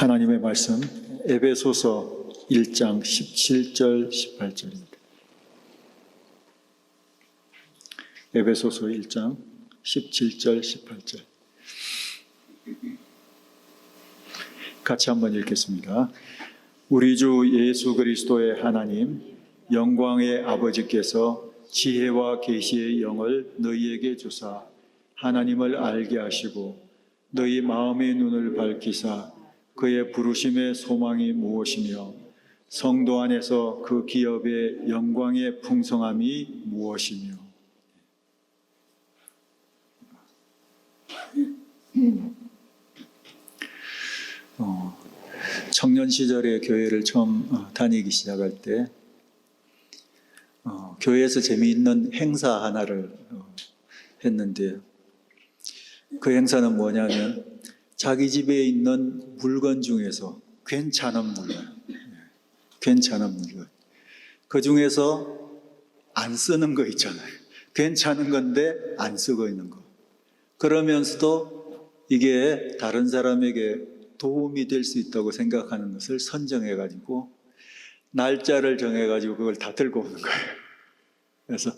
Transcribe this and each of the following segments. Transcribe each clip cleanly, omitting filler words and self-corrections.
하나님의 말씀 에베소서 1장 17절 18절입니다. 에베소서 1장 17절 18절 같이 한번 읽겠습니다. 우리 주 예수 그리스도의 하나님 영광의 아버지께서 지혜와 계시의 영을 너희에게 주사 하나님을 알게 하시고 너희 마음의 눈을 밝히사 그의 부르심의 소망이 무엇이며 성도 안에서 그 기업의 영광의 풍성함이 무엇이며. 청년 시절에 교회를 처음 다니기 시작할 때 교회에서 재미있는 행사 하나를 했는데요. 그 행사는 뭐냐면 자기 집에 있는 물건 중에서 괜찮은 물건 그 중에서 안 쓰는 거 있잖아요. 괜찮은 건데 안 쓰고 있는 거. 그러면서도 이게 다른 사람에게 도움이 될 수 있다고 생각하는 것을 선정해가지고 날짜를 정해가지고 그걸 다 들고 오는 거예요. 그래서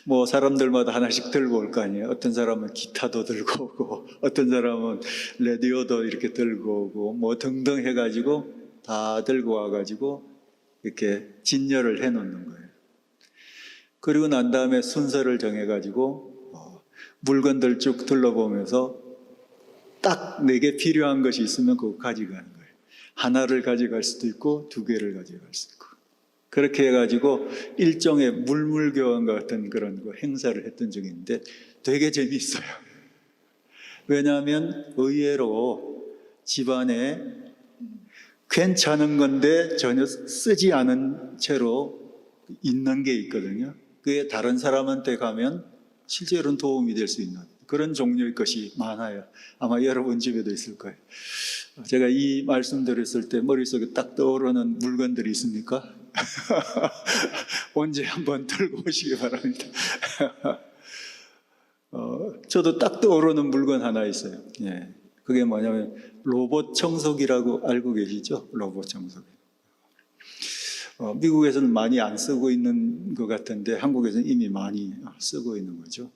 뭐 사람들마다 하나씩 들고 올 거 아니에요. 어떤 사람은 기타도 들고 오고 어떤 사람은 라디오도 이렇게 들고 오고 뭐 등등 해가지고 다 들고 와가지고 이렇게 진열을 해놓는 거예요. 그리고 난 다음에 순서를 정해가지고 물건들 쭉 둘러보면서 딱 내게 필요한 것이 있으면 그거 가져가는 거예요. 하나를 가져갈 수도 있고 두 개를 가져갈 수도 있고 그렇게 해가지고 일종의 물물교환 같은 그런 행사를 했던 적이 있는데 되게 재미있어요. 왜냐하면 의외로 집안에 괜찮은 건데 전혀 쓰지 않은 채로 있는 게 있거든요. 그게 다른 사람한테 가면 실제로는 도움이 될 수 있는 그런 종류의 것이 많아요. 아마 여러분 집에도 있을 거예요. 제가 이 말씀 드렸을 때 머릿속에 딱 떠오르는 물건들이 있습니까? 언제 한번 들고 오시기 바랍니다. 저도 딱 떠오르는 물건 하나 있어요. 예, 그게 뭐냐면 로봇 청소기라고 알고 계시죠? 로봇 청소기. 미국에서는 많이 안 쓰고 있는 것 같은데 한국에서는 이미 많이 쓰고 있는 거죠.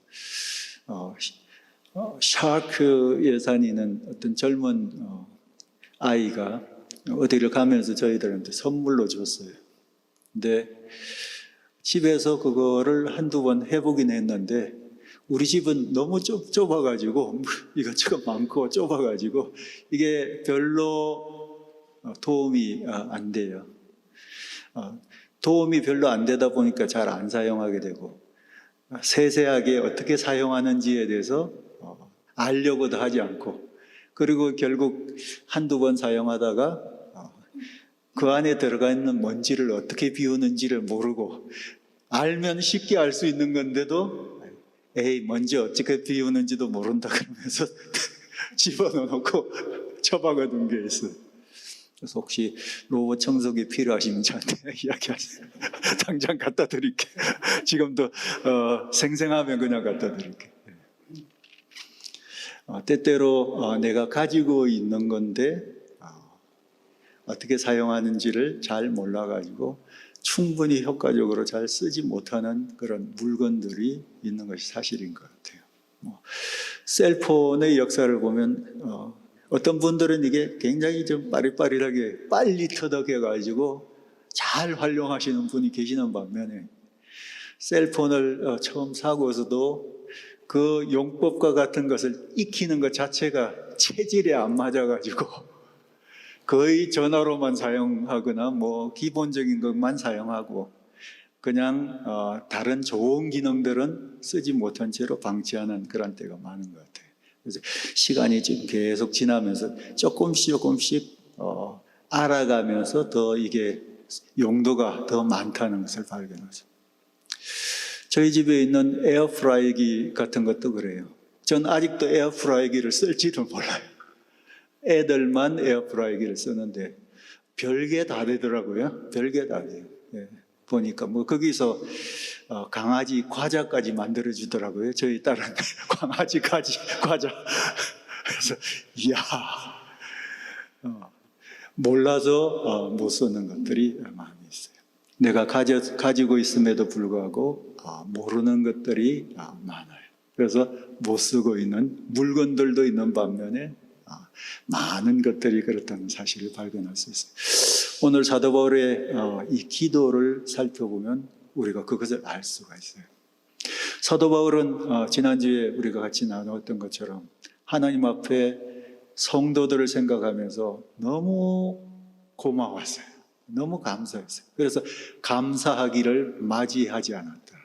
샤크에 다니는 어떤 젊은 아이가 어디를 가면서 저희들한테 선물로 줬어요. 근데 집에서 그거를 한두 번 해보긴 했는데 우리 집은 너무 좁아가지고 이것저것 많고 좁아가지고 이게 별로 도움이 안 돼요. 도움이 별로 안 되다 보니까 잘 안 사용하게 되고 세세하게 어떻게 사용하는지에 대해서 알려고도 하지 않고 그리고 결국 한두 번 사용하다가 그 안에 들어가 있는 먼지를 어떻게 비우는지를 모르고 알면 쉽게 알 수 있는 건데도 에이 먼지 어떻게 비우는지도 모른다 그러면서 집어넣어놓고 처박아둔 게 있어요. 그래서 혹시 로봇 청소기 필요하시면 저한테 이야기하세요. 당장 갖다 드릴게요. 지금도 생생하면 그냥 갖다 드릴게요. 때때로 내가 가지고 있는 건데 어떻게 사용하는지를 잘 몰라가지고 충분히 효과적으로 잘 쓰지 못하는 그런 물건들이 있는 것이 사실인 것 같아요. 셀폰의 역사를 보면 어떤 분들은 이게 굉장히 좀 빠릿빠릿하게 빨리 터득해가지고 잘 활용하시는 분이 계시는 반면에 셀폰을 처음 사고서도 그 용법과 같은 것을 익히는 것 자체가 체질에 안 맞아가지고 거의 전화로만 사용하거나 뭐 기본적인 것만 사용하고 그냥 다른 좋은 기능들은 쓰지 못한 채로 방치하는 그런 때가 많은 것 같아요. 그래서 시간이 지금 계속 지나면서 조금씩 알아가면서 더 이게 용도가 더 많다는 것을 발견하죠. 저희 집에 있는 에어프라이기 같은 것도 그래요. 전 아직도 에어프라이기를 쓸지를 몰라요. 애들만 에어프라이기를 쓰는데 별게 다 되더라고요. 별게 다 돼요. 예. 보니까 뭐 거기서 강아지 과자까지 만들어 주더라고요. 저희 딸은 강아지 과자. 그래서 이야 몰라서 못 쓰는 것들이 많이 있어요. 내가 가지고 있음에도 불구하고 모르는 것들이 많아요. 그래서 못 쓰고 있는 물건들도 있는 반면에 많은 것들이 그렇다는 사실을 발견할 수 있어요. 오늘 사도 바울의 이 기도를 살펴보면 우리가 그것을 알 수가 있어요. 사도 바울은 지난주에 우리가 같이 나누었던 것처럼 하나님 앞에 성도들을 생각하면서 너무 고마웠어요. 너무 감사했어요. 그래서 감사하기를 맞이하지 않았다.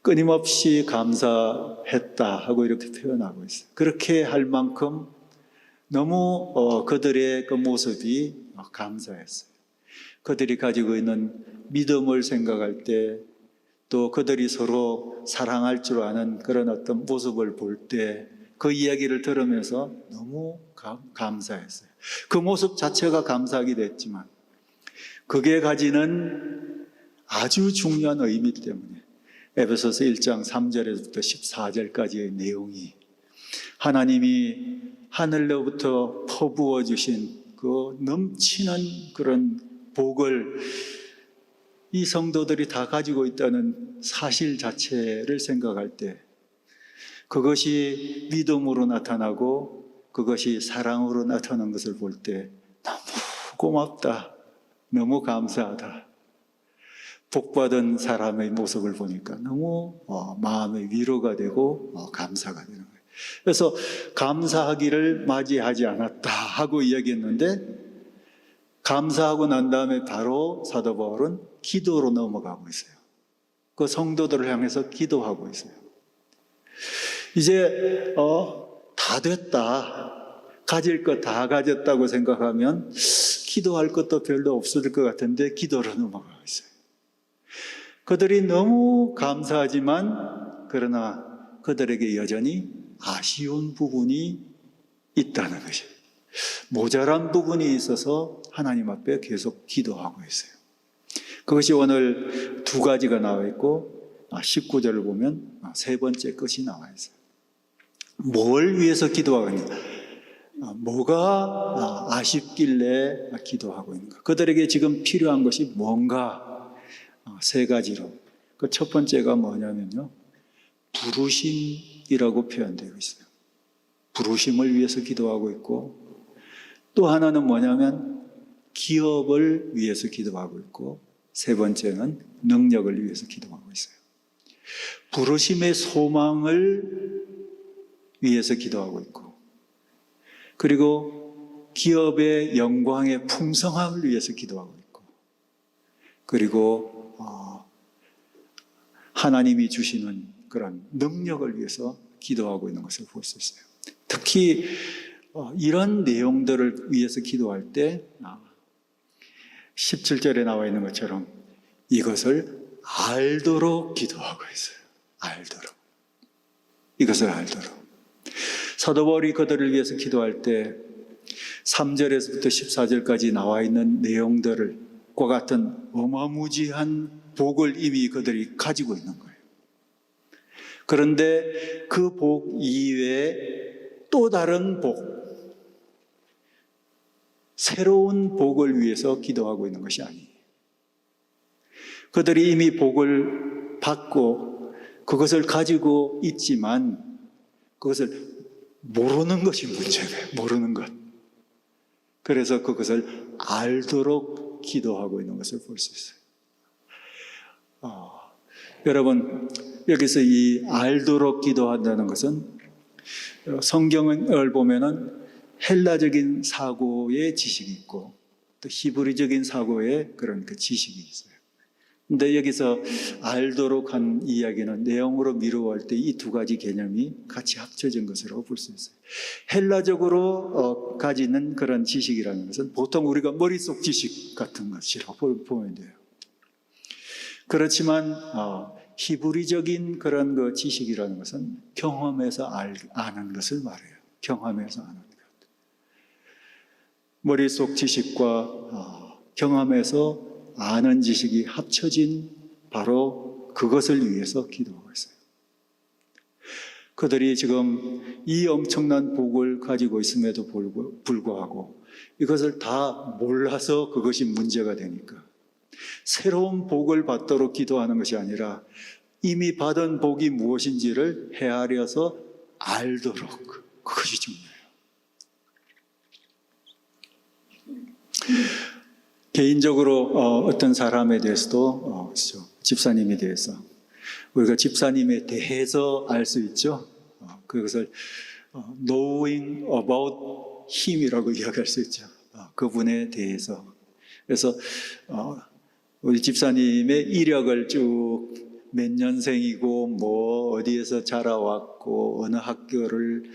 끊임없이 감사했다 하고 이렇게 표현하고 있어요. 그렇게 할 만큼 너무 그들의 그 모습이 감사했어요. 그들이 가지고 있는 믿음을 생각할 때, 또 그들이 서로 사랑할 줄 아는 그런 어떤 모습을 볼 때 그 이야기를 들으면서 너무 감사했어요. 그 모습 자체가 감사하게 됐지만 그게 가지는 아주 중요한 의미 때문에 에베소서 1장 3절에서부터 14절까지의 내용이 하나님이 하늘로부터 퍼부어 주신 그 넘치는 그런 복을 이 성도들이 다 가지고 있다는 사실 자체를 생각할 때 그것이 믿음으로 나타나고 그것이 사랑으로 나타나는 것을 볼 때 너무 고맙다, 너무 감사하다. 복받은 사람의 모습을 보니까 너무 마음의 위로가 되고 감사가 되는 거예요. 그래서 감사하기를 맞이하지 않았다 하고 이야기했는데 감사하고 난 다음에 바로 사도 바울은 기도로 넘어가고 있어요. 그 성도들을 향해서 기도하고 있어요. 이제 다 됐다, 가질 것 다 가졌다고 생각하면 기도할 것도 별로 없을 것 같은데 기도로 넘어가고 있어요. 그들이 너무 감사하지만 그러나 그들에게 여전히 아쉬운 부분이 있다는 것이에요. 모자란 부분이 있어서 하나님 앞에 계속 기도하고 있어요. 그것이 오늘 두 가지가 나와 있고 19절을 보면 세 번째 것이 나와 있어요. 뭘 위해서 기도하느냐? 뭐가 아쉽길래 기도하고 있는가? 그들에게 지금 필요한 것이 뭔가 세 가지로. 그 첫 번째가 뭐냐면요, 부르심이라고 표현되어 있어요. 부르심을 위해서 기도하고 있고, 또 하나는 뭐냐면 기업을 위해서 기도하고 있고, 세 번째는 능력을 위해서 기도하고 있어요. 부르심의 소망을 위해서 기도하고 있고, 그리고 기업의 영광의 풍성함을 위해서 기도하고 있고, 그리고 하나님이 주시는 그런 능력을 위해서 기도하고 있는 것을 볼 수 있어요. 특히 이런 내용들을 위해서 기도할 때 17절에 나와 있는 것처럼 이것을 알도록 기도하고 있어요. 알도록. 이것을 알도록. 사도 바울이 그들을 위해서 기도할 때 3절에서부터 14절까지 나와 있는 내용들과 같은 어마무지한 복을 이미 그들이 가지고 있는 거예요. 그런데 그 복 이외에 또 다른 복, 새로운 복을 위해서 기도하고 있는 것이 아니에요. 그들이 이미 복을 받고 그것을 가지고 있지만 그것을 모르는 것이 문제예요. 모르는 것. 그래서 그것을 알도록 기도하고 있는 것을 볼 수 있어요. 여러분, 여기서 이 알도록 기도한다는 것은 성경을 보면은 헬라적인 사고의 지식이 있고 또 히브리적인 사고의 그런 그 지식이 있어요. 근데 여기서 알도록 한 이야기는 내용으로 미루어할 때 이 두 가지 개념이 같이 합쳐진 것으로 볼 수 있어요. 헬라적으로 가지는 그런 지식이라는 것은 보통 우리가 머릿속 지식 같은 것이라고 보면 돼요. 그렇지만 히브리적인 그런 그 지식이라는 것은 경험에서 아는 것을 말해요. 경험에서 아는 것. 머릿속 지식과 경험에서 아는 지식이 합쳐진 바로 그것을 위해서 기도하고 있어요. 그들이 지금 이 엄청난 복을 가지고 있음에도 불구하고 이것을 다 몰라서 그것이 문제가 되니까 새로운 복을 받도록 기도하는 것이 아니라 이미 받은 복이 무엇인지를 헤아려서 알도록, 그것이 중요해요. 개인적으로 어떤 사람에 대해서도 집사님에 대해서 우리가 집사님에 대해서 알 수 있죠. 그것을 knowing about him이라고 이야기할 수 있죠. 그분에 대해서. 그래서 우리 집사님의 이력을 쭉 몇 년생이고 뭐 어디에서 자라왔고 어느 학교를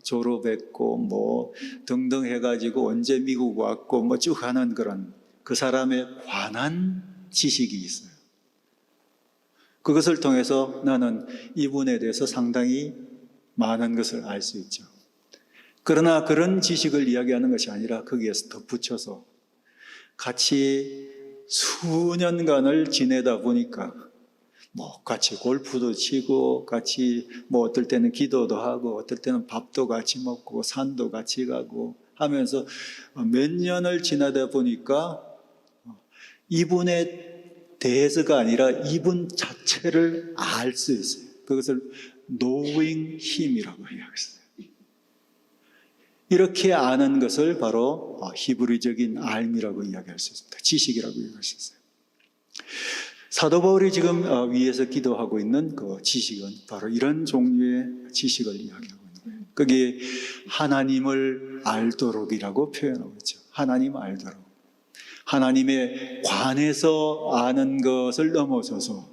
졸업했고 뭐 등등 해가지고 언제 미국 왔고 뭐 쭉 하는 그런 그 사람에 관한 지식이 있어요. 그것을 통해서 나는 이분에 대해서 상당히 많은 것을 알 수 있죠. 그러나 그런 지식을 이야기하는 것이 아니라 거기에서 덧붙여서 같이 수년간을 지내다 보니까 뭐 같이 골프도 치고 같이 뭐 어떨 때는 기도도 하고 어떨 때는 밥도 같이 먹고 산도 같이 가고 하면서 몇 년을 지나다 보니까 이분에 대해서가 아니라 이분 자체를 알 수 있어요. 그것을 knowing him이라고 이야기했어요. 이렇게 아는 것을 바로 히브리적인 알미라고 이야기할 수 있습니다. 지식이라고 이야기할 수 있어요. 사도 바울이 지금 위에서 기도하고 있는 그 지식은 바로 이런 종류의 지식을 이야기하고 있는 거예요. 그게 하나님을 알도록이라고 표현하고 있죠. 하나님 알도록. 하나님에 관해서 아는 것을 넘어서서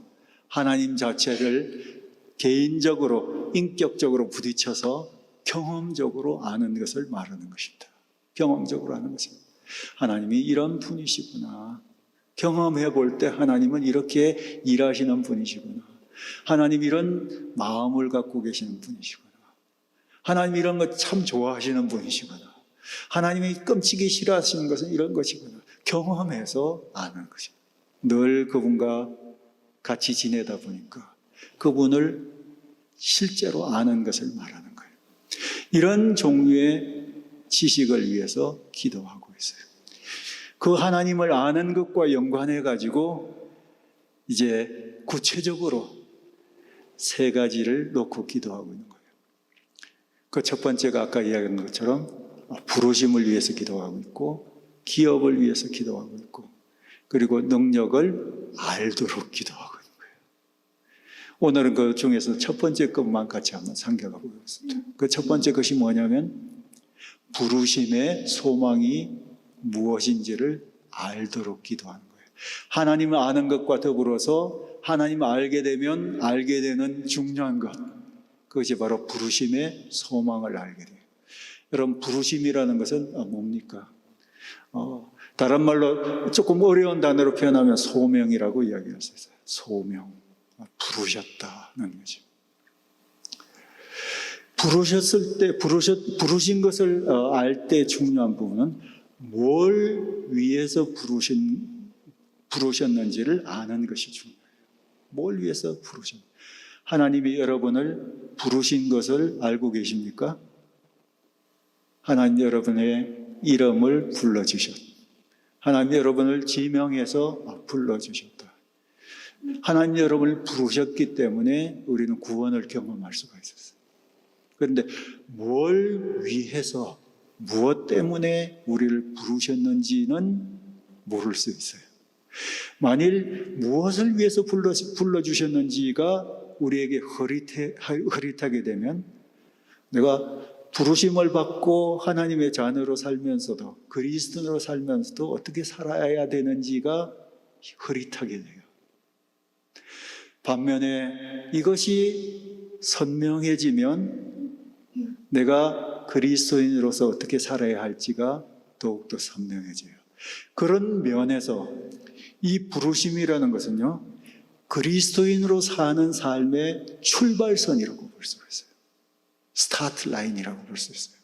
하나님 자체를 개인적으로, 인격적으로 부딪혀서 경험적으로 아는 것을 말하는 것입니다. 경험적으로 아는 것입니다. 하나님이 이런 분이시구나. 경험해 볼 때 하나님은 이렇게 일하시는 분이시구나. 하나님 이런 마음을 갖고 계시는 분이시구나. 하나님 이런 것 참 좋아하시는 분이시구나. 하나님이 끔찍이 싫어하시는 것은 이런 것이구나. 경험해서 아는 것입니다. 늘 그분과 같이 지내다 보니까 그분을 실제로 아는 것을 말하는 거예요. 이런 종류의 지식을 위해서 기도하고 있어요. 그 하나님을 아는 것과 연관해가지고 이제 구체적으로 세 가지를 놓고 기도하고 있는 거예요. 그 첫 번째가 아까 이야기한 것처럼 부르심을 위해서 기도하고 있고 기업을 위해서 기도하고 있고 그리고 능력을 알도록 기도하고 있는 거예요. 오늘은 그 중에서 첫 번째 것만 같이 한번 상기해 보겠습니다. 그 첫 번째 것이 뭐냐면 부르심의 소망이 무엇인지를 알도록 기도하는 거예요. 하나님을 아는 것과 더불어서 하나님을 알게 되면 알게 되는 중요한 것, 그것이 바로 부르심의 소망을 알게 돼요. 여러분, 부르심이라는 것은 뭡니까? 다른 말로 조금 어려운 단어로 표현하면 소명이라고 이야기할 수 있어요. 소명, 부르셨다는 거죠. 부르셨을 때, 부르신 것을 알 때 중요한 부분은 뭘 위해서 부르셨는지를 아는 것이 중요해요. 뭘 위해서 부르셨는지. 하나님이 여러분을 부르신 것을 알고 계십니까? 하나님 여러분의 이름을 불러주셨다. 하나님 여러분을 지명해서 불러주셨다. 하나님 여러분을 부르셨기 때문에 우리는 구원을 경험할 수가 있었어요. 그런데 뭘 위해서 무엇 때문에 우리를 부르셨는지는 모를 수 있어요. 만일 무엇을 위해서 불러주셨는지가 우리에게 흐릿하게 되면 내가 부르심을 받고 하나님의 자녀로 살면서도 그리스도인으로 살면서도 어떻게 살아야 되는지가 흐릿하게 돼요. 반면에 이것이 선명해지면 내가 그리스도인으로서 어떻게 살아야 할지가 더욱더 선명해져요. 그런 면에서 이 부르심이라는 것은요, 그리스도인으로 사는 삶의 출발선이라고 볼 수 있어요. 스타트 라인이라고 볼 수 있어요.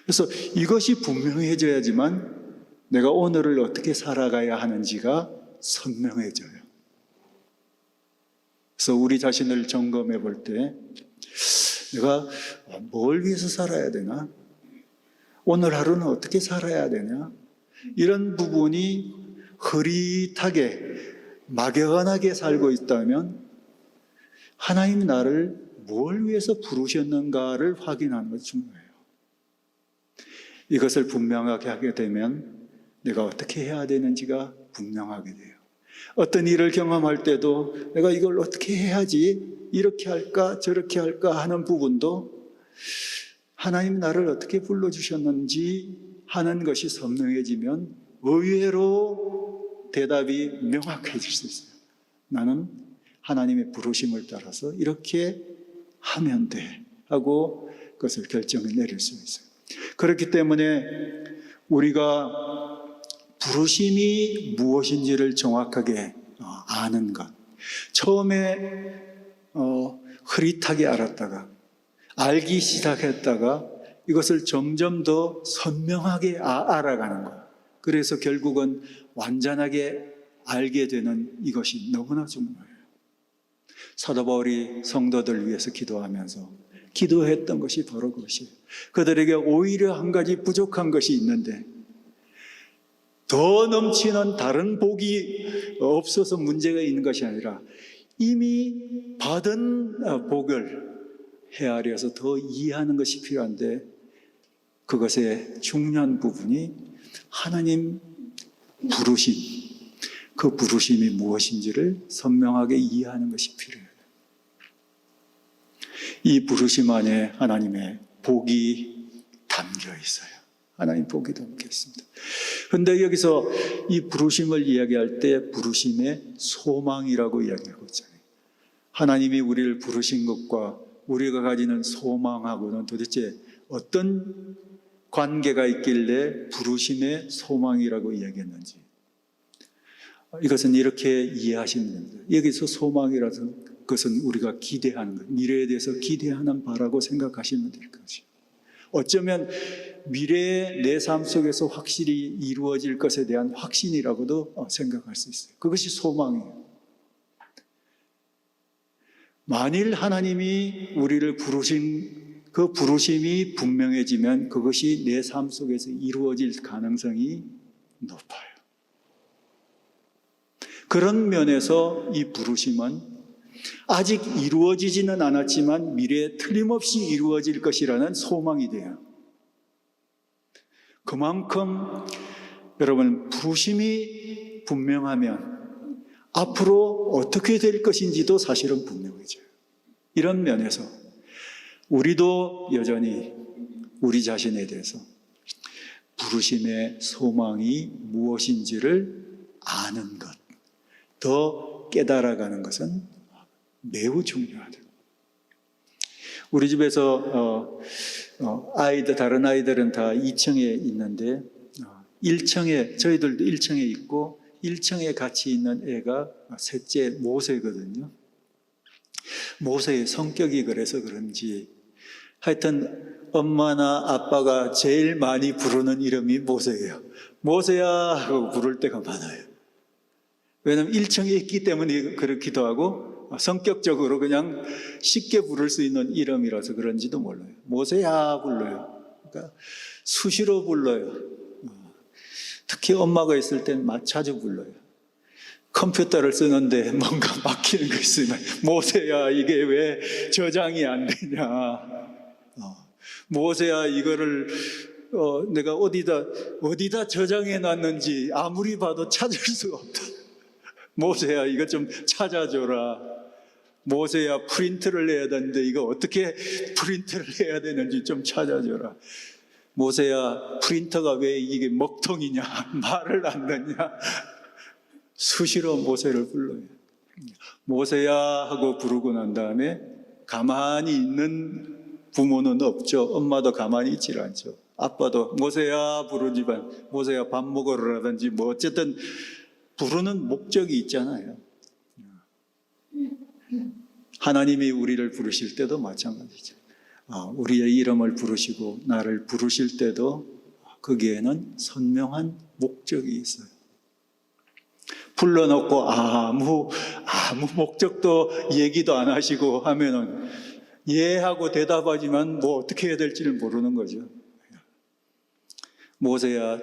그래서 이것이 분명해져야지만 내가 오늘을 어떻게 살아가야 하는지가 선명해져요. 그래서 우리 자신을 점검해 볼 때 내가 뭘 위해서 살아야 되나? 오늘 하루는 어떻게 살아야 되냐? 이런 부분이 흐릿하게 막연하게 살고 있다면 하나님이 나를 뭘 위해서 부르셨는가를 확인하는 것이 중요해요. 이것을 분명하게 하게 되면 내가 어떻게 해야 되는지가 분명하게 돼요. 어떤 일을 경험할 때도 내가 이걸 어떻게 해야지, 이렇게 할까 저렇게 할까 하는 부분도 하나님 나를 어떻게 불러주셨는지 하는 것이 선명해지면 의외로 대답이 명확해질 수 있어요. 나는 하나님의 부르심을 따라서 이렇게 하면 돼 하고 그것을 결정을 내릴 수 있어요. 그렇기 때문에 우리가 부르심이 무엇인지를 정확하게 아는 것, 처음에 흐릿하게 알았다가 알기 시작했다가 이것을 점점 더 선명하게 알아가는 것, 그래서 결국은 완전하게 알게 되는 이것이 너무나 중요해요. 사도 바울이 성도들 위해서 기도하면서 기도했던 것이 바로 그것이에요. 그들에게 오히려 한 가지 부족한 것이 있는데 더 넘치는 다른 복이 없어서 문제가 있는 것이 아니라 이미 받은 복을 헤아려서 더 이해하는 것이 필요한데 그것의 중요한 부분이 하나님 부르심, 그 부르심이 무엇인지를 선명하게 이해하는 것이 필요해요. 이 부르심 안에 하나님의 복이 담겨 있어요. 하나님 복이 담겨 있습니다. 그런데 여기서 이 부르심을 이야기할 때 부르심의 소망이라고 이야기하고 있잖아요. 하나님이 우리를 부르신 것과 우리가 가지는 소망하고는 도대체 어떤 관계가 있길래 부르심의 소망이라고 이야기했는지 이것은 이렇게 이해하시면 됩니다. 여기서 소망이라는 것은 우리가 기대하는 것, 미래에 대해서 기대하는 바라고 생각하시면 될 것이에요. 어쩌면 미래의 내 삶 속에서 확실히 이루어질 것에 대한 확신이라고도 생각할 수 있어요. 그것이 소망이에요. 만일 하나님이 우리를 부르신 그 부르심이 분명해지면 그것이 내 삶 속에서 이루어질 가능성이 높아요. 그런 면에서 이 부르심은 아직 이루어지지는 않았지만 미래에 틀림없이 이루어질 것이라는 소망이 돼요. 그만큼 여러분 부르심이 분명하면 앞으로 어떻게 될 것인지도 사실은 분명해져요. 이런 면에서 우리도 여전히 우리 자신에 대해서 부르심의 소망이 무엇인지를 아는 것, 더 깨달아가는 것은 매우 중요하다. 우리 집에서 다른 아이들은 다 2층에 있는데 1층에, 저희들도 1층에 있고 1층에 같이 있는 애가 셋째 모세거든요. 모세의 성격이 그래서 그런지 하여튼 엄마나 아빠가 제일 많이 부르는 이름이 모세예요. 모세야 하고 부를 때가 많아요. 왜냐하면 1층에 있기 때문에 그렇기도 하고 성격적으로 그냥 쉽게 부를 수 있는 이름이라서 그런지도 몰라요. 모세야 불러요. 그러니까 수시로 불러요. 특히 엄마가 있을 땐 자주 불러요. 컴퓨터를 쓰는데 뭔가 막히는 거 있으면 모세야 이게 왜 저장이 안 되냐. 모세야 이거를 내가 어디다 저장해 놨는지 아무리 봐도 찾을 수가 없다. 모세야 이거 좀 찾아줘라. 모세야 프린트를 해야 되는데 이거 어떻게 프린트를 해야 되는지 좀 찾아줘라. 모세야 프린터가 왜 이게 먹통이냐, 말을 안 듣냐. 수시로 모세를 불러요. 모세야 하고 부르고 난 다음에 가만히 있는 부모는 없죠. 엄마도 가만히 있질 않죠. 아빠도 모세야 부르지만 모세야 밥 먹으라든지 뭐 어쨌든 부르는 목적이 있잖아요. 하나님이 우리를 부르실 때도 마찬가지죠. 우리의 이름을 부르시고 나를 부르실 때도 거기에는 선명한 목적이 있어요. 불러놓고 아무 목적도 얘기도 안 하시고 하면은 예 하고 대답하지만 뭐 어떻게 해야 될지를 모르는 거죠. 모세야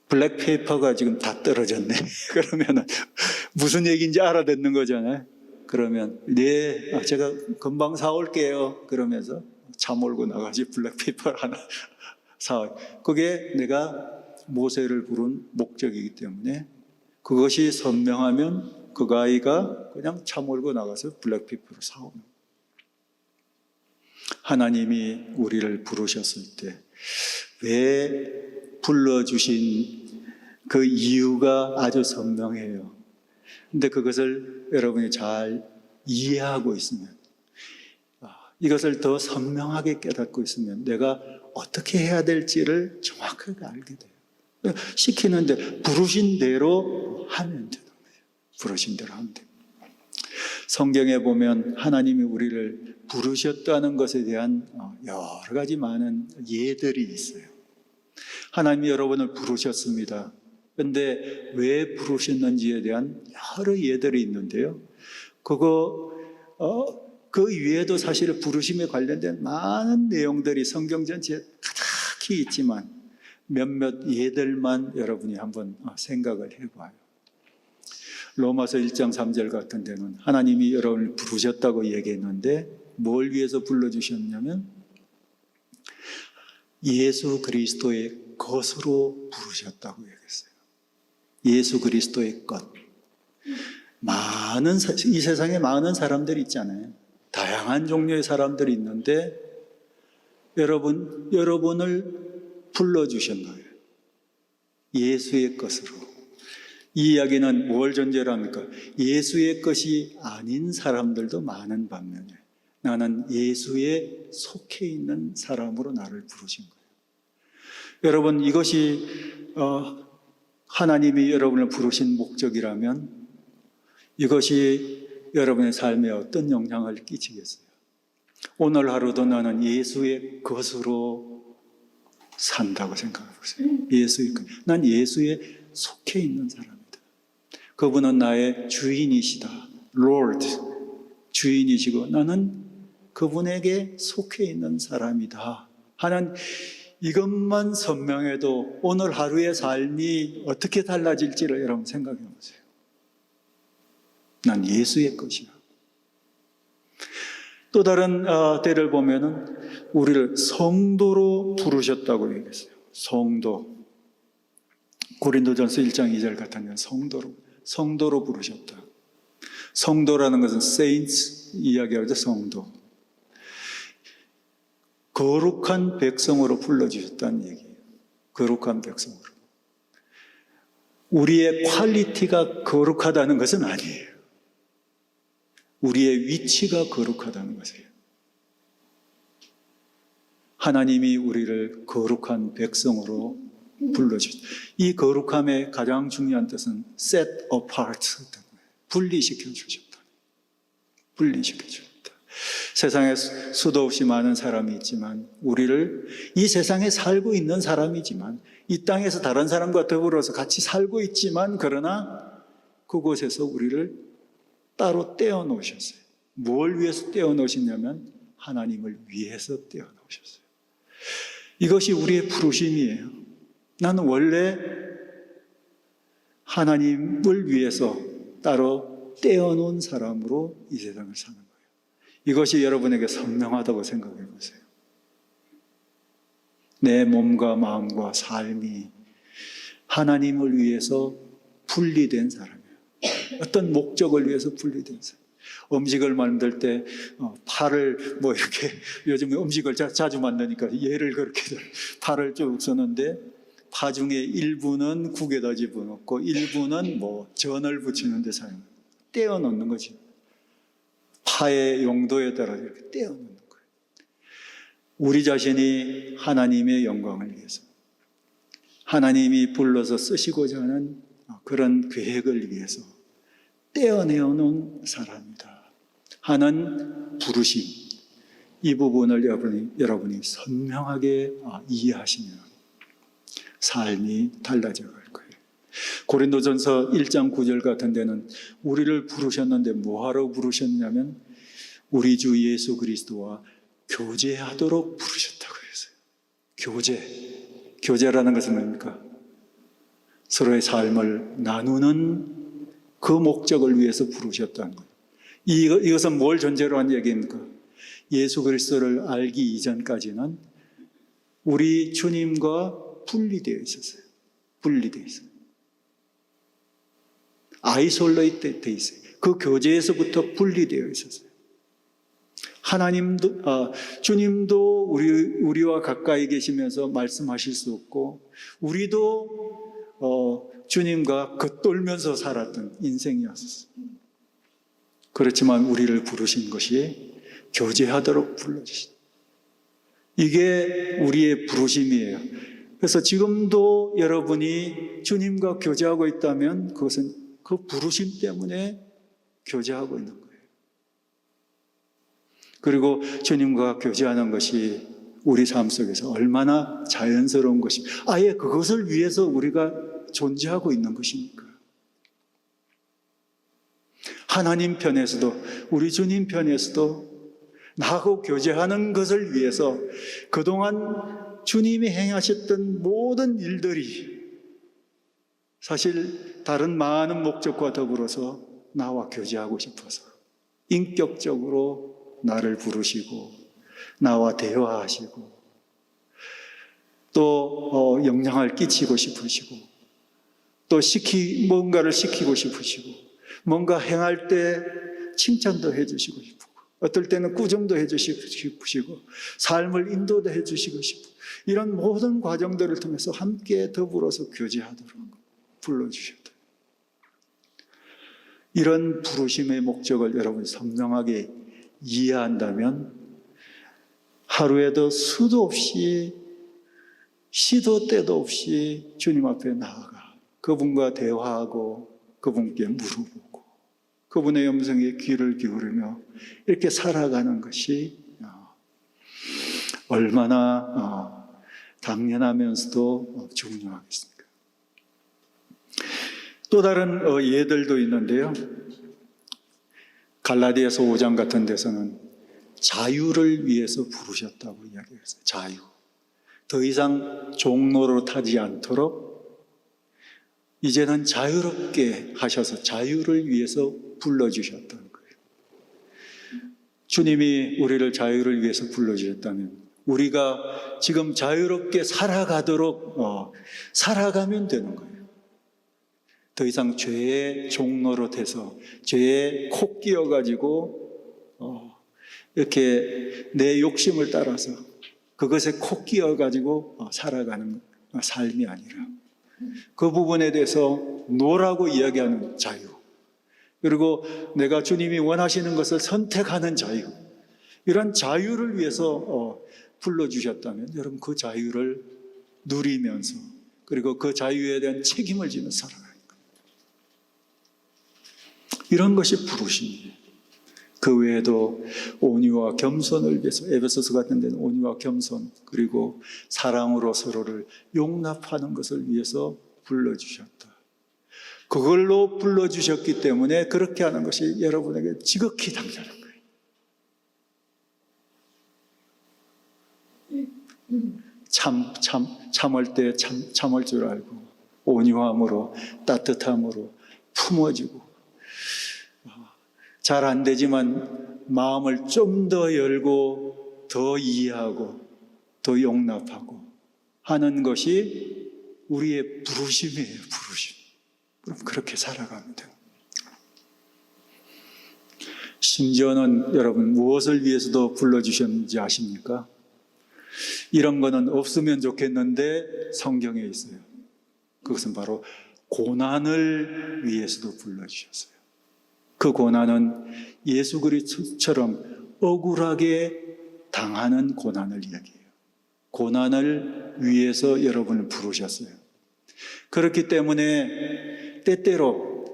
블랙페이퍼가 지금 다 떨어졌네. 그러면은 무슨 얘기인지 알아듣는 거잖아요. 그러면 네, 제가 금방 사올게요. 그러면서 차 몰고 나가지 블랙페이퍼를 하나 사. 그게 내가 모세를 부른 목적이기 때문에 그것이 선명하면 그 아이가 그냥 차 몰고 나가서 블랙페이퍼를 사오는 거예요. 하나님이 우리를 부르셨을 때 왜 불러주신 그 이유가 아주 선명해요. 근데 그것을 여러분이 잘 이해하고 있으면, 이것을 더 선명하게 깨닫고 있으면 내가 어떻게 해야 될지를 정확하게 알게 돼요. 시키는데 부르신 대로 하면 되는 거예요. 부르신 대로 하면 돼요. 성경에 보면 하나님이 우리를 부르셨다는 것에 대한 여러 가지 많은 예들이 있어요. 하나님이 여러분을 부르셨습니다. 그런데 왜 부르셨는지에 대한 여러 예들이 있는데요. 그 위에도 사실 부르심에 관련된 많은 내용들이 성경 전체에 가득히 있지만 몇몇 예들만 여러분이 한번 생각을 해봐요. 로마서 1장 3절 같은 데는 하나님이 여러분을 부르셨다고 얘기했는데 뭘 위해서 불러주셨냐면 예수 그리스도의 것으로 부르셨다고 얘기했어요. 예수 그리스도의 것. 이 세상에 많은 사람들이 있잖아요. 다양한 종류의 사람들이 있는데 여러분을 불러주신 거예요. 예수의 것으로. 이 이야기는 뭘 전제로 합니까? 예수의 것이 아닌 사람들도 많은 반면에 나는 예수에 속해 있는 사람으로 나를 부르신 거예요. 여러분, 이것이 하나님이 여러분을 부르신 목적이라면 이것이 여러분의 삶에 어떤 영향을 끼치겠어요? 오늘 하루도 나는 예수의 것으로 산다고 생각해 보세요. 난 예수에 속해 있는 사람이다. 그분은 나의 주인이시다. Lord, 주인이시고 나는 그분에게 속해 있는 사람이다 하는 이것만 선명해도 오늘 하루의 삶이 어떻게 달라질지를 여러분 생각해 보세요. 난 예수의 것이야. 또 다른 때를 보면은 우리를 성도로 부르셨다고 얘기했어요. 성도. 고린도전서 1장 2절 같으면 성도로 부르셨다. 성도라는 것은 saints 이야기하죠. 성도. 거룩한 백성으로 불러주셨다는 얘기예요. 거룩한 백성으로. 우리의 퀄리티가 거룩하다는 것은 아니에요. 우리의 위치가 거룩하다는 것이에요. 하나님이 우리를 거룩한 백성으로 불러주셨다. 이 거룩함의 가장 중요한 뜻은 set apart, 분리시켜 주셨다. 분리시켜 주셨다. 세상에 수도 없이 많은 사람이 있지만 우리를 이 세상에 살고 있는 사람이지만 이 땅에서 다른 사람과 더불어서 같이 살고 있지만 그러나 그곳에서 우리를 따로 떼어 놓으셨어요. 뭘 위해서 떼어 놓으셨냐면 하나님을 위해서 떼어 놓으셨어요. 이것이 우리의 부르심이에요. 나는 원래 하나님을 위해서 따로 떼어 놓은 사람으로 이 세상을 사는 거예요. 이것이 여러분에게 선명하다고 생각해 보세요. 내 몸과 마음과 삶이 하나님을 위해서 분리된 사람이에요. 어떤 목적을 위해서 분리된 사람. 음식을 만들 때 팔을 이렇게 요즘 음식을 자주 만드니까 예를 그렇게 팔을 쭉 쓰는데 파 중에 일부는 국에다 집어넣고 일부는 전을 부치는 데 사용해요. 떼어 놓는 거지. 파의 용도에 따라 이렇게 떼어 놓는 거예요. 우리 자신이 하나님의 영광을 위해서 하나님이 불러서 쓰시고자 하는 그런 계획을 위해서 떼어내어 놓은 사람이다 하는 부르심, 이 부분을 여러분이 선명하게 이해하시면 삶이 달라져 갈 거예요. 고린도전서 1장 9절 같은 데는 우리를 부르셨는데 뭐하러 부르셨냐면 우리 주 예수 그리스도와 교제하도록 부르셨다고 했어요. 교제라는 것은 뭡니까? 서로의 삶을 나누는 그 목적을 위해서 부르셨다는 거예요. 이것은 뭘 전제로 한 얘기입니까? 예수 그리스도를 알기 이전까지는 우리 주님과 분리되어 있었어요. 아이솔레이트 되어 있어요. 그 교제에서부터 분리되어 있었어요. 주님도 우리와 가까이 계시면서 말씀하실 수 없고, 우리도 주님과 겉돌면서 살았던 인생이었어요. 그렇지만 우리를 부르신 것이 교제하도록 불러주신, 이게 우리의 부르심이에요. 그래서 지금도 여러분이 주님과 교제하고 있다면 그것은 그 부르심 때문에 교제하고 있는 거예요. 그리고 주님과 교제하는 것이 우리 삶 속에서 얼마나 자연스러운 것입니까? 아예 그것을 위해서 우리가 존재하고 있는 것이니까. 하나님 편에서도, 우리 주님 편에서도 나하고 교제하는 것을 위해서 그동안 주님이 행하셨던 모든 일들이 사실 다른 많은 목적과 더불어서 나와 교제하고 싶어서 인격적으로 나를 부르시고 나와 대화하시고 또 영향을 끼치고 싶으시고 또 뭔가를 시키고 싶으시고 뭔가 행할 때 칭찬도 해주시고 싶고 어떨 때는 꾸중도 해주시고 싶으시고 삶을 인도도 해주시고 싶고 이런 모든 과정들을 통해서 함께 더불어서 교제하도록 불러주셨다. 이런 부르심의 목적을 여러분이 선명하게 이해한다면 하루에도 수도 없이 시도 때도 없이 주님 앞에 나아가 그분과 대화하고 그분께 물어보고 그분의 음성에 귀를 기울이며 이렇게 살아가는 것이 얼마나 당연하면서도 중요하겠습니까? 또 다른 예들도 있는데요. 갈라디아서 5장 같은 데서는 자유를 위해서 부르셨다고 이야기했어요. 자유. 더 이상 종로로 타지 않도록 이제는 자유롭게 하셔서 자유를 위해서 불러주셨다는 거예요. 주님이 우리를 자유를 위해서 불러주셨다면 우리가 지금 자유롭게 살아가면 되는 거예요. 더 이상 죄의 종로로 돼서 죄에 콕 끼어가지고 이렇게 내 욕심을 따라서 그것에 콕 끼어가지고 살아가는 삶이 아니라 그 부분에 대해서 노라고 이야기하는 자유, 그리고 내가 주님이 원하시는 것을 선택하는 자유, 이런 자유를 위해서 불러주셨다면 여러분 그 자유를 누리면서 그리고 그 자유에 대한 책임을 지면서 살아가는 거예요. 이런 것이 부르심이에요. 그 외에도 온유와 겸손을 위해서 에베소서 같은 데는 온유와 겸손 그리고 사랑으로 서로를 용납하는 것을 위해서 불러주셨다. 그걸로 불러주셨기 때문에 그렇게 하는 것이 여러분에게 지극히 당연한 거예요. 참을 때 참을 줄 알고 온유함으로 따뜻함으로 품어주고 잘 안 되지만 마음을 좀 더 열고 더 이해하고 더 용납하고 하는 것이 우리의 부르심이에요. 부르심. 그럼 그렇게 살아가면 돼요. 심지어는 여러분 무엇을 위해서도 불러주셨는지 아십니까? 이런 거는 없으면 좋겠는데 성경에 있어요. 그것은 바로 고난을 위해서도 불러주셨어요. 그 고난은 예수 그리스도처럼 억울하게 당하는 고난을 이야기해요. 고난을 위해서 여러분을 부르셨어요. 그렇기 때문에 때때로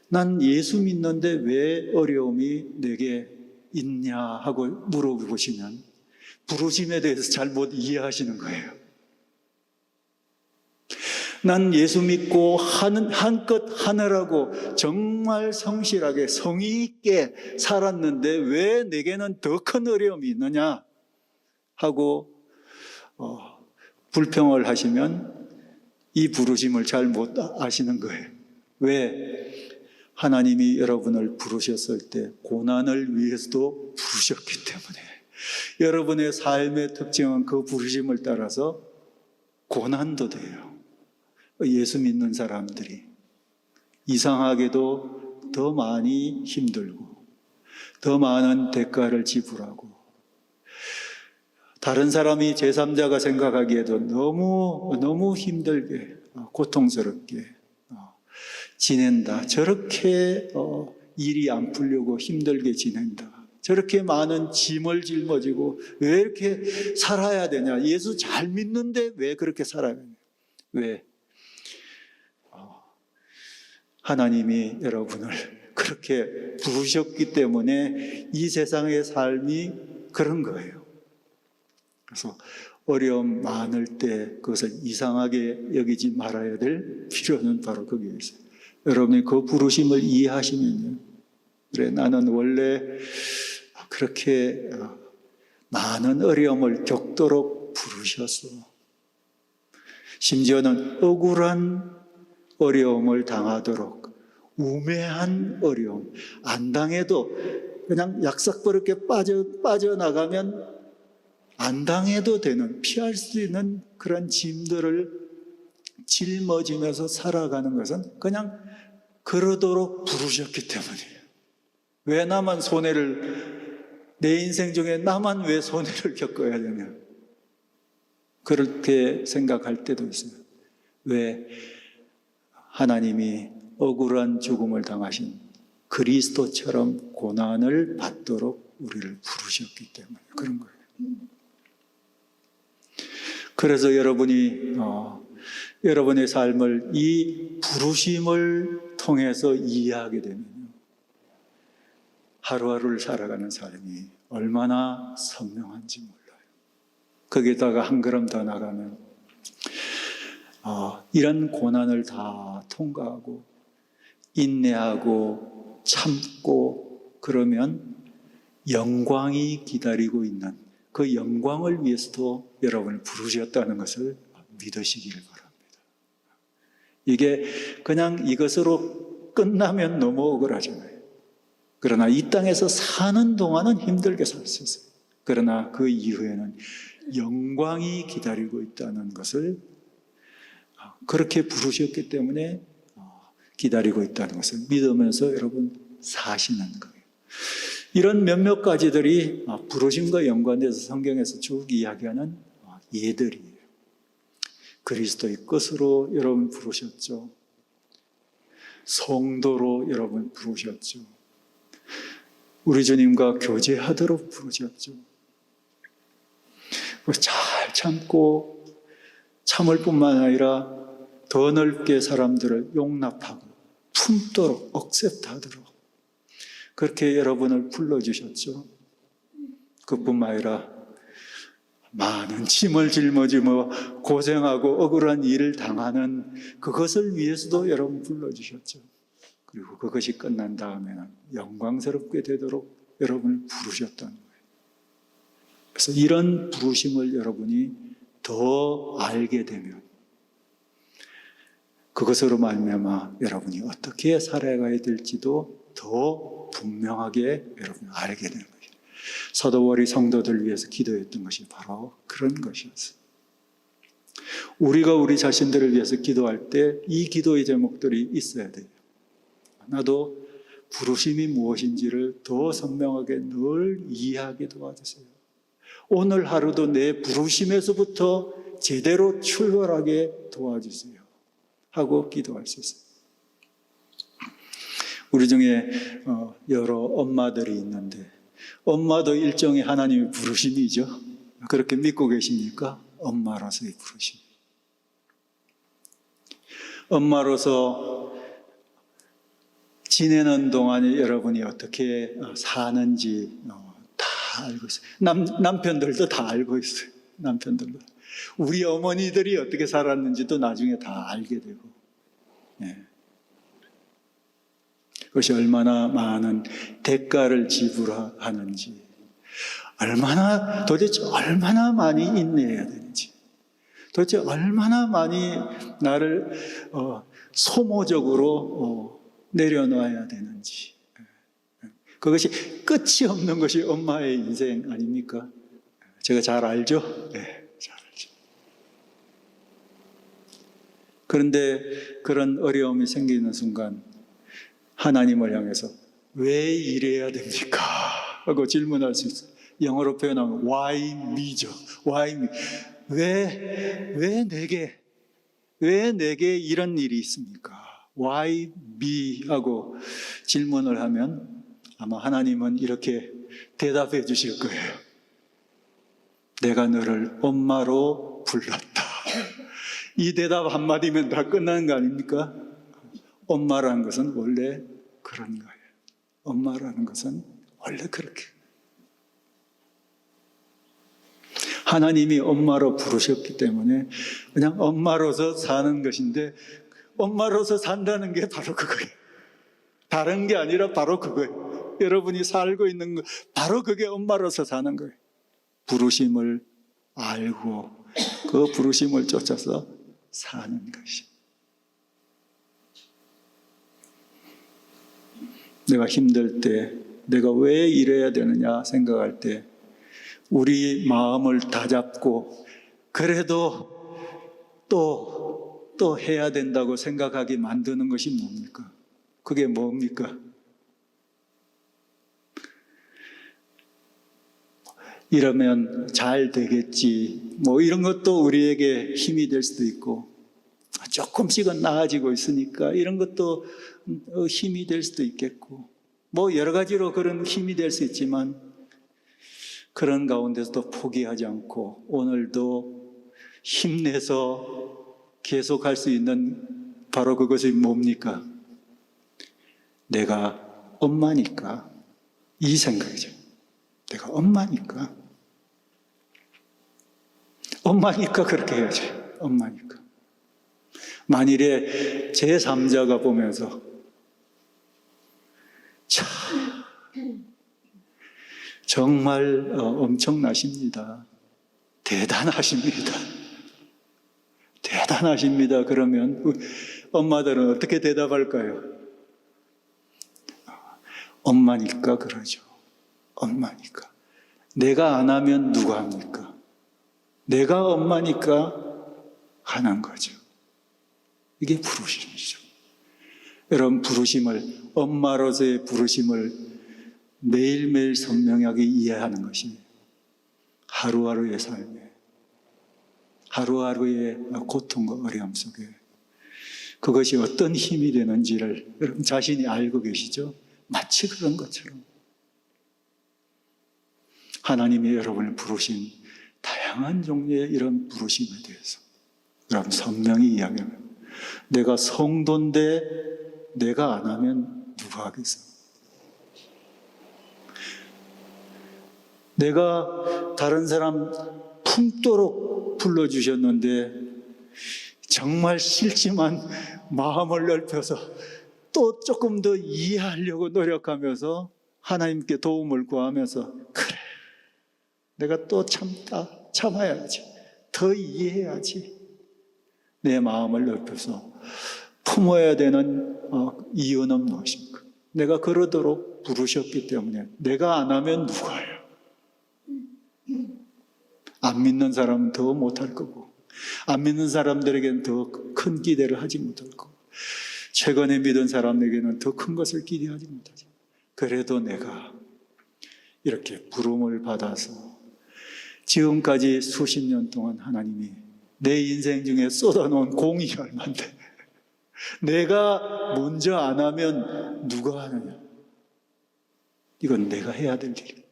난 예수 믿는데 왜 어려움이 내게 있냐 하고 물어보시면 부르심에 대해서 잘못 이해하시는 거예요. 난 예수 믿고 한껏 하느라고 정말 성실하게 성의 있게 살았는데 왜 내게는 더 큰 어려움이 있느냐 하고 불평을 하시면 이 부르심을 잘 못 아시는 거예요. 왜? 하나님이 여러분을 부르셨을 때 고난을 위해서도 부르셨기 때문에, 여러분의 삶의 특징은 그 부르심을 따라서 고난도 돼요. 예수 믿는 사람들이 이상하게도 더 많이 힘들고 더 많은 대가를 지불하고, 다른 사람이 제3자가 생각하기에도 너무 힘들게 고통스럽게 지낸다, 저렇게 일이 안 풀려고 힘들게 지낸다, 저렇게 많은 짐을 짊어지고 왜 이렇게 살아야 되냐, 예수 잘 믿는데 왜 그렇게 살아야 되냐. 왜? 하나님이 여러분을 그렇게 부르셨기 때문에 이 세상의 삶이 그런 거예요. 그래서 어려움 많을 때 그것을 이상하게 여기지 말아야 될 필요는 바로 거기에 있어요. 여러분이 그 부르심을 이해하시면요, 그래, 나는 원래 그렇게 많은 어려움을 겪도록 부르셨어. 심지어는 억울한 어려움을 당하도록, 우매한 어려움, 안 당해도 그냥 약삭버릇게 빠져나가면 안 당해도 되는, 피할 수 있는 그런 짐들을 짊어지면서 살아가는 것은 그냥 그러도록 부르셨기 때문이에요. 왜 나만 내 인생 중에 나만 왜 손해를 겪어야 되냐, 그렇게 생각할 때도 있어요. 왜? 하나님이 억울한 죽음을 당하신 그리스도처럼 고난을 받도록 우리를 부르셨기 때문에 그런 거예요. 그래서 여러분의 삶을 이 부르심을 통해서 이해하게 되면 하루하루를 살아가는 삶이 얼마나 선명한지 몰라요. 거기에다가 한 걸음 더 나가면 이런 고난을 다 통과하고 인내하고 참고 그러면 영광이 기다리고 있는 그 영광을 위해서도 여러분을 부르셨다는 것을 믿으시기를 바랍니다. 이게 그냥 이것으로 끝나면 너무 억울하잖아요. 그러나 이 땅에서 사는 동안은 힘들게 살 수 있어요. 그러나 그 이후에는 영광이 기다리고 있다는 것을, 그렇게 부르셨기 때문에 기다리고 있다는 것을 믿으면서 여러분 사시는 거예요. 이런 몇몇 가지들이 부르심과 연관돼서 성경에서 쭉 이야기하는 예들이에요. 그리스도의 것으로 여러분 부르셨죠. 성도로 여러분 부르셨죠. 우리 주님과 교제하도록 부르셨죠. 잘 참고 참을 뿐만 아니라 더 넓게 사람들을 용납하고 품도록, 억셉트하도록 그렇게 여러분을 불러주셨죠. 그뿐만 아니라 많은 짐을 짊어지며 고생하고 억울한 일을 당하는 그것을 위해서도 여러분 불러주셨죠. 그리고 그것이 끝난 다음에는 영광스럽게 되도록 여러분을 부르셨다는 거예요. 그래서 이런 부르심을 여러분이 더 알게 되면 그것으로 말미암아 여러분이 어떻게 살아가야 될지도 더 분명하게 여러분이 알게 되는 거예요. 사도월이 성도들을 위해서 기도했던 것이 바로 그런 것이었어요. 우리가 우리 자신들을 위해서 기도할 때 이 기도의 제목들이 있어야 돼요. 나도 부르심이 무엇인지를 더 선명하게 늘 이해하게 도와주세요. 오늘 하루도 내 부르심에서부터 제대로 출발하게 도와주세요 하고 기도할 수 있어요. 우리 중에 여러 엄마들이 있는데 엄마도 일종의 하나님의 부르심이죠. 그렇게 믿고 계십니까? 엄마로서의 부르심. 엄마로서 지내는 동안에 여러분이 어떻게 사는지 다 알고 있어요. 남편들도 다 알고 있어요. 남편들도. 우리 어머니들이 어떻게 살았는지도 나중에 다 알게 되고, 예. 그것이 얼마나 많은 대가를 지불하는지, 도대체 얼마나 많이 인내해야 되는지, 도대체 얼마나 많이 나를 소모적으로 내려놔야 되는지. 그것이 끝이 없는 것이 엄마의 인생 아닙니까? 제가 잘 알죠? 네, 잘 알죠. 그런데 그런 어려움이 생기는 순간 하나님을 향해서 왜 이래야 됩니까? 하고 질문할 수 있어요. 영어로 표현하면 Why me죠? Why me? 왜 내게 이런 일이 있습니까? Why me? 하고 질문을 하면 아마 하나님은 이렇게 대답해 주실 거예요. 내가 너를 엄마로 불렀다. 이 대답 한마디면 다 끝나는 거 아닙니까? 엄마라는 것은 원래 그런 거예요. 엄마라는 것은 원래 그렇게. 하나님이 엄마로 부르셨기 때문에 그냥 엄마로서 사는 것인데, 엄마로서 산다는 게 바로 그거예요. 다른 게 아니라 바로 그거예요. 여러분이 살고 있는 거, 바로 그게 엄마로서 사는 거예요. 부르심을 알고 그 부르심을 쫓아서 사는 것이. 내가 힘들 때, 내가 왜 이래야 되느냐 생각할 때 우리 마음을 다잡고 그래도 또 해야 된다고 생각하게 만드는 것이 뭡니까? 그게 뭡니까? 이러면 잘 되겠지. 뭐 이런 것도 우리에게 힘이 될 수도 있고, 조금씩은 나아지고 있으니까 이런 것도 힘이 될 수도 있겠고, 뭐 여러 가지로 그런 힘이 될 수 있지만, 그런 가운데서도 포기하지 않고 오늘도 힘내서 계속할 수 있는 바로 그것이 뭡니까? 내가 엄마니까. 이 생각이죠. 내가 엄마니까. 엄마니까 그렇게 해야지. 엄마니까. 만일에 제3자가 보면서 참 정말 엄청나십니다. 대단하십니다. 대단하십니다. 그러면 엄마들은 어떻게 대답할까요? 엄마니까 그러죠. 엄마니까. 내가 안 하면 누가 합니까? 내가 엄마니까 하는 거죠. 이게 부르심이죠. 여러분, 엄마로서의 부르심을 매일매일 선명하게 이해하는 것이 하루하루의 삶에, 하루하루의 고통과 어려움 속에 그것이 어떤 힘이 되는지를 여러분 자신이 알고 계시죠? 마치 그런 것처럼 하나님이 여러분을 부르신 다양한 종류의 이런 부르심에 대해서 여러분 선명히 이야기합니다. 내가 성도인데 내가 안 하면 누가 하겠어? 내가 다른 사람 품도록 불러주셨는데 정말 싫지만 마음을 넓혀서 또 조금 더 이해하려고 노력하면서 하나님께 도움을 구하면서 그래, 내가 또 참아야지, 더 이해해야지. 내 마음을 넓혀서 품어야 되는 이유는 무엇입니까? 내가 그러도록 부르셨기 때문에 내가 안 하면 누가 해요? 안 믿는 사람은 더 못할 거고, 안 믿는 사람들에게는 더 큰 기대를 하지 못할 거고, 최근에 믿은 사람에게는 더 큰 것을 기대하지 못하죠. 그래도 내가 이렇게 부름을 받아서 지금까지 수십 년 동안 하나님이 내 인생 중에 쏟아놓은 공이 얼만데 내가 먼저 안 하면 누가 하느냐? 이건 내가 해야 될 일.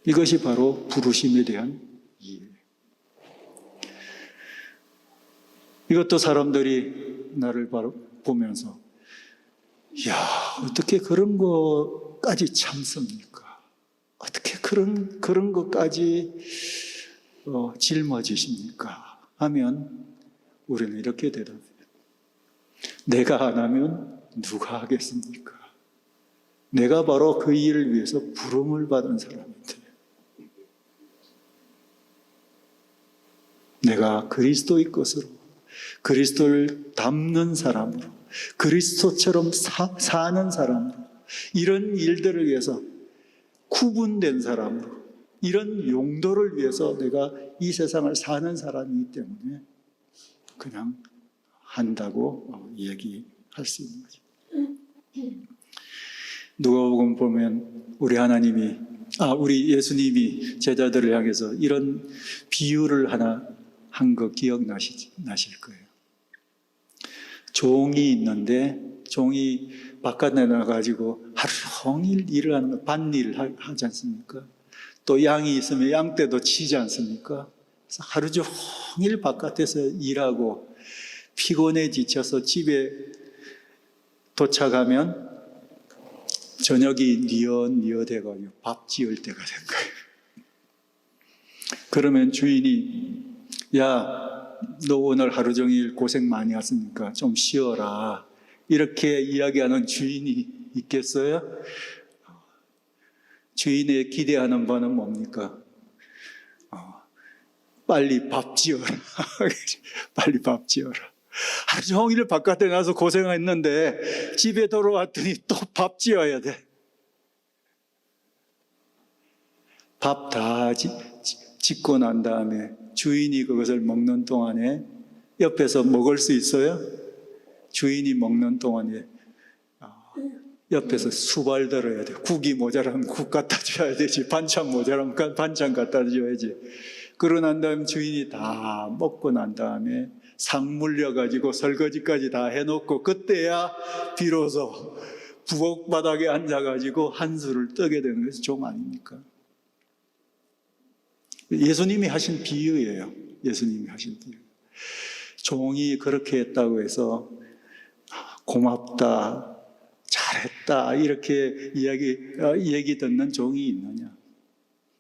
이것이 바로 부르심에 대한 이해예요. 이것도 사람들이 나를 바로 보면서 야, 어떻게 그런 것까지 참습니까? 어떻게 그런 것까지 짊어지십니까? 하면 우리는 이렇게 대답해요. 내가 안 하면 누가 하겠습니까? 내가 바로 그 일을 위해서 부름을 받은 사람인데, 내가 그리스도의 것으로, 그리스도를 닮는 사람으로, 그리스도처럼 사는 사람으로, 이런 일들을 위해서 구분된 사람으로, 이런 용도를 위해서 내가 이 세상을 사는 사람이기 때문에 그냥 한다고 얘기할 수 있는 거죠. 누가복음 보면 우리 예수님이 제자들을 향해서 이런 비유를 하나 한 거 기억나실 거예요. 종이 있는데 종이 바깥에 나가지고 하루 종일 일을 하는 거, 밭일을 하지 않습니까? 또 양이 있으면 양떼도 치지 않습니까? 그래서 하루 종일 바깥에서 일하고 피곤해 지쳐서 집에 도착하면 저녁이 뉘엿뉘엿해가지고 밥 지을 때가 된 거예요. 그러면 주인이, 야, 너 오늘 하루 종일 고생 많이 했으니까 좀 쉬어라, 이렇게 이야기하는 주인이 있겠어요? 주인의 기대하는 바는 뭡니까? 빨리 밥 지어라. 빨리 밥 지어라. 하루 종일 바깥에 나서 고생했는데 집에 돌아왔더니 또 밥 지어야 돼. 밥 다 짓고 난 다음에 주인이 그것을 먹는 동안에 옆에서 먹을 수 있어요? 주인이 먹는 동안에 옆에서 수발 들어야 돼. 국이 모자라면 국 갖다 줘야 되지. 반찬 모자라면 반찬 갖다 줘야지. 그러고 난 다음에 주인이 다 먹고 난 다음에 상 물려가지고 설거지까지 다 해놓고 그때야 비로소 부엌바닥에 앉아가지고 한술을 뜨게 되는 것이 종 아닙니까? 예수님이 하신 비유예요. 예수님이 하신 비유. 종이 그렇게 했다고 해서 고맙다, 잘했다, 이렇게 얘기 듣는 종이 있느냐?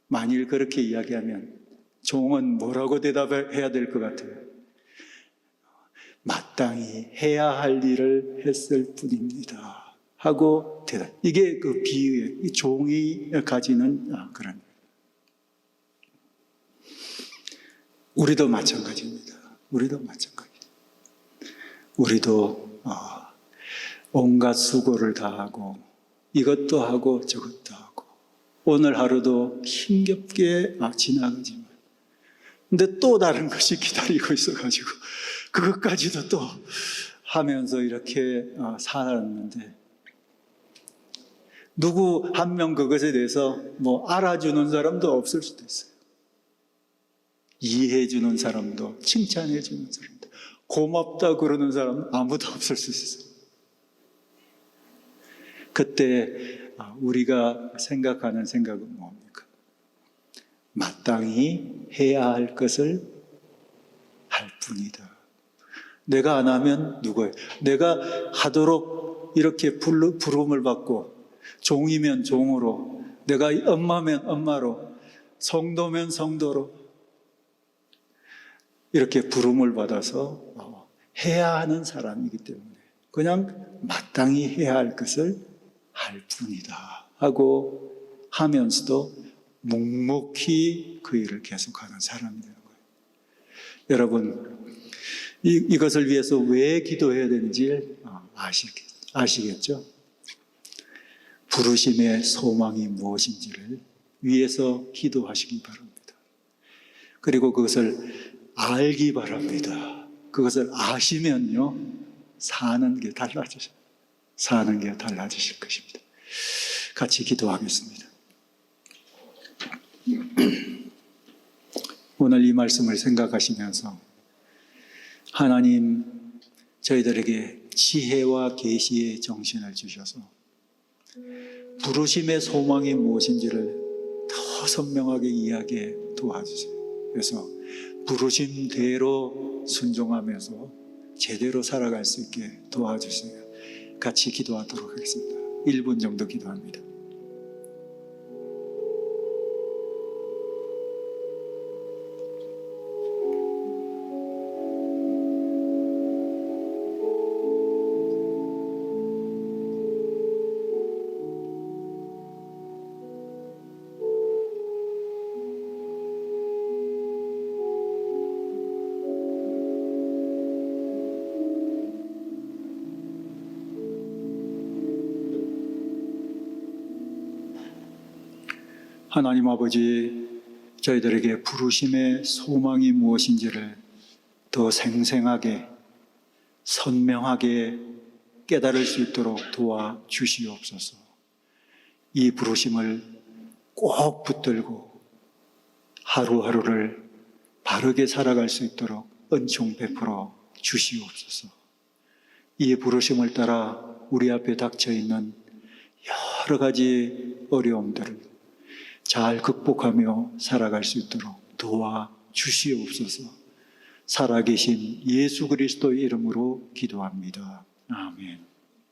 만일 그렇게 이야기하면 종은 뭐라고 대답해야 될 것 같아요? 마땅히 해야 할 일을 했을 뿐입니다 하고 대답. 이게 그 비유예요. 이 종이 가지는 그런. 우리도 마찬가지입니다. 우리도 온갖 수고를 다하고 이것도 하고 저것도 하고 오늘 하루도 힘겹게 지나가지만 근데 또 다른 것이 기다리고 있어가지고 그것까지도 또 하면서 이렇게 살았는데 누구 한 명 그것에 대해서 알아주는 사람도 없을 수도 있어요. 이해해주는 사람도, 칭찬해주는 사람도, 고맙다 그러는 사람은 아무도 없을 수 있어요. 그때 우리가 생각하는 생각은 뭡니까? 마땅히 해야 할 것을 할 뿐이다. 내가 안 하면 누구예요? 내가 하도록 이렇게 부름을 받고 종이면 종으로, 내가 엄마면 엄마로, 성도면 성도로 이렇게 부름을 받아서 해야 하는 사람이기 때문에 그냥 마땅히 해야 할 것을 할 뿐이다 하고 하면서도 묵묵히 그 일을 계속하는 사람이 되는 거예요. 여러분, 이것을 위해서 왜 기도해야 되는지 아시겠죠? 부르심의 소망이 무엇인지를 위해서 기도하시기 바랍니다. 그리고 그것을 알기 바랍니다. 그것을 아시면요, 사는 게 달라지실 것입니다. 같이 기도하겠습니다. 오늘 이 말씀을 생각하시면서 하나님, 저희들에게 지혜와 계시의 정신을 주셔서 부르심의 소망이 무엇인지를 더 선명하게 이해하게 도와주세요. 그래서 부르심대로 순종하면서 제대로 살아갈 수 있게 도와주세요. 같이 기도하도록 하겠습니다. 1분 정도 기도합니다. 하나님 아버지, 저희들에게 부르심의 소망이 무엇인지를 더 생생하게, 선명하게 깨달을 수 있도록 도와주시옵소서. 이 부르심을 꼭 붙들고 하루하루를 바르게 살아갈 수 있도록 은총 베풀어 주시옵소서. 이 부르심을 따라 우리 앞에 닥쳐 있는 여러 가지 어려움들을 잘 극복하며 살아갈 수 있도록 도와주시옵소서. 살아계신 예수 그리스도의 이름으로 기도합니다. 아멘.